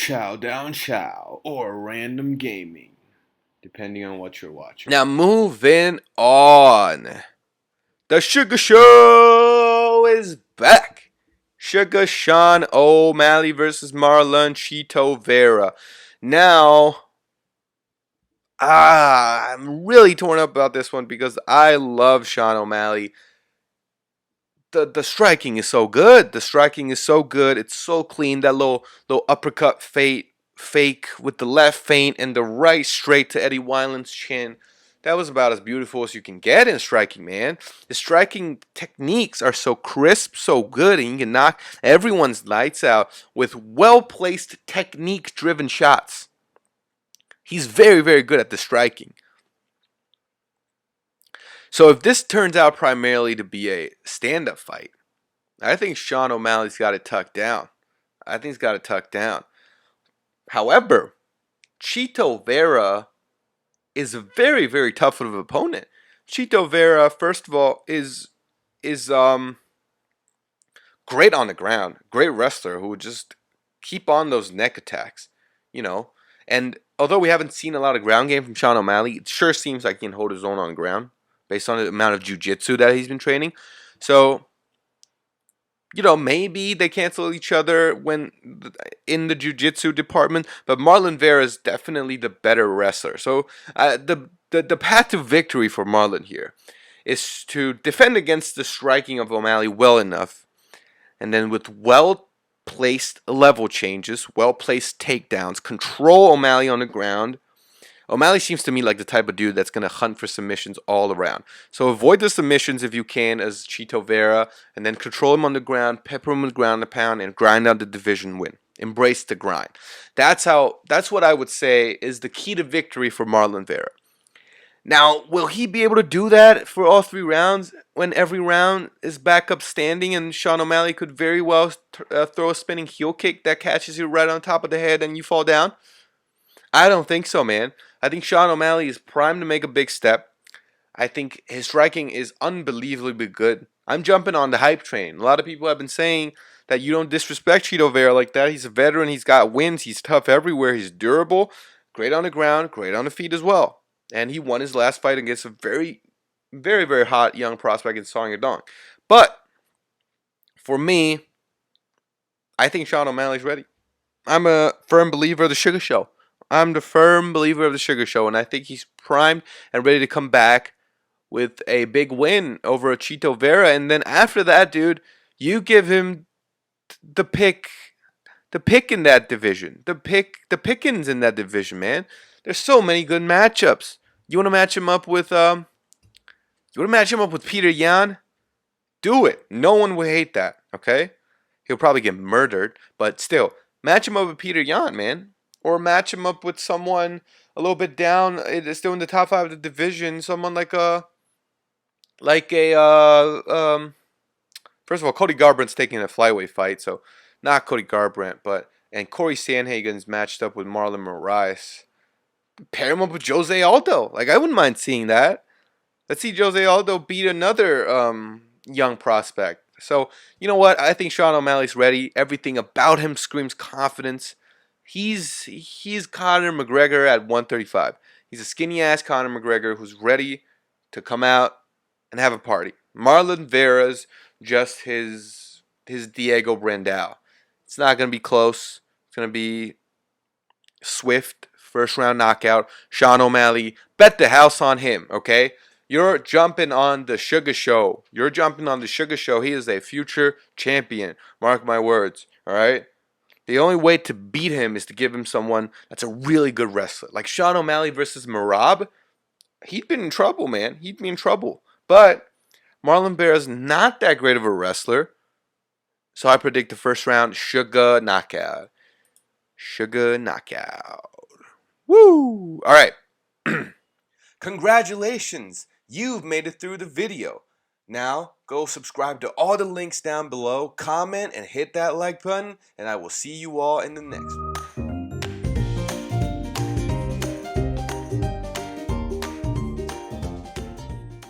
Down Chow, or Random Gaming, depending on what you're watching. Now moving on. The Sugar Show is back. Sugar Sean O'Malley versus Marlon Chito Vera. Now, I'm really torn up about this one because I love Sean O'Malley. The striking is so good. The striking is so good. It's so clean. That little uppercut fake with the left feint and the right straight to Eddie Wineland's chin. That was about as beautiful as you can get in striking, man. The striking techniques are so crisp, so good, and you can knock everyone's lights out with well-placed, technique-driven shots. He's very, very good at the striking. So if this turns out primarily to be a stand-up fight, I think Sean O'Malley's got it tucked down. I think he's got it tucked down. However, Chito Vera is a very, very tough of an opponent. Chito Vera, first of all, is great on the ground, great wrestler who would just keep on those neck attacks, you know. And although we haven't seen a lot of ground game from Sean O'Malley, it sure seems like he can hold his own on the ground based on the amount of jiu-jitsu that he's been training. So, you know, maybe they cancel each other when in the jiu-jitsu department, but Marlon Vera is definitely the better wrestler. So the path to victory for Marlon here is to defend against the striking of O'Malley well enough, and then with well-placed level changes, well-placed takedowns, control O'Malley on the ground. O'Malley seems to me like the type of dude that's going to hunt for submissions all around. So avoid the submissions if you can as Chito Vera, and then control him on the ground, pepper him with ground and pound, and grind out the division win. Embrace the grind. That's what I would say is the key to victory for Marlon Vera. Now, will he be able to do that for all 3 rounds when every round is back up standing and Sean O'Malley could very well throw a spinning heel kick that catches you right on top of the head and you fall down? I don't think so, man. I think Sean O'Malley is primed to make a big step. I think his striking is unbelievably good. I'm jumping on the hype train. A lot of people have been saying that you don't disrespect Chito Vera like that. He's a veteran. He's got wins. He's tough everywhere. He's durable. Great on the ground. Great on the feet as well. And he won his last fight against a very, very, very hot young prospect in Song Yadong. But for me, I think Sean O'Malley's ready. I'm a firm believer of the Sugar Show. I'm the firm believer of the Sugar Show, and I think he's primed and ready to come back with a big win over a Chito Vera. And then after that, dude, you give him the pick in that division, the pickings in that division, man. There's so many good matchups. You want to match him up with Peter Yan? Do it. No one will hate that. Okay, he'll probably get murdered, but still, match him up with Peter Yan, man. Or match him up with someone a little bit down, still in the top 5 of the division. Someone like a first of all, Cody Garbrandt's taking a flyweight fight, so not Cody Garbrandt, and Corey Sandhagen's matched up with Marlon Moraes. Pair him up with Jose Aldo. Like, I wouldn't mind seeing that. Let's see Jose Aldo beat another young prospect. So, you know what? I think Sean O'Malley's ready. Everything about him screams confidence. He's Conor McGregor at 135. He's a skinny-ass Conor McGregor who's ready to come out and have a party. Marlon Vera's just his Diego Brandao. It's not going to be close. It's going to be swift, first-round knockout. Sean O'Malley, bet the house on him, okay? You're jumping on the Sugar Show. He is a future champion. Mark my words, all right? The only way to beat him is to give him someone that's a really good wrestler. Like Sean O'Malley versus Merab, he'd been in trouble, man. He'd be in trouble. But Marlon Vera's not that great of a wrestler. So I predict the first round, Sugar knockout. Sugar knockout. Woo! All right. Congratulations. You've made it through the video. Now, go subscribe to all the links down below, comment, and hit that like button, and I will see you all in the next one.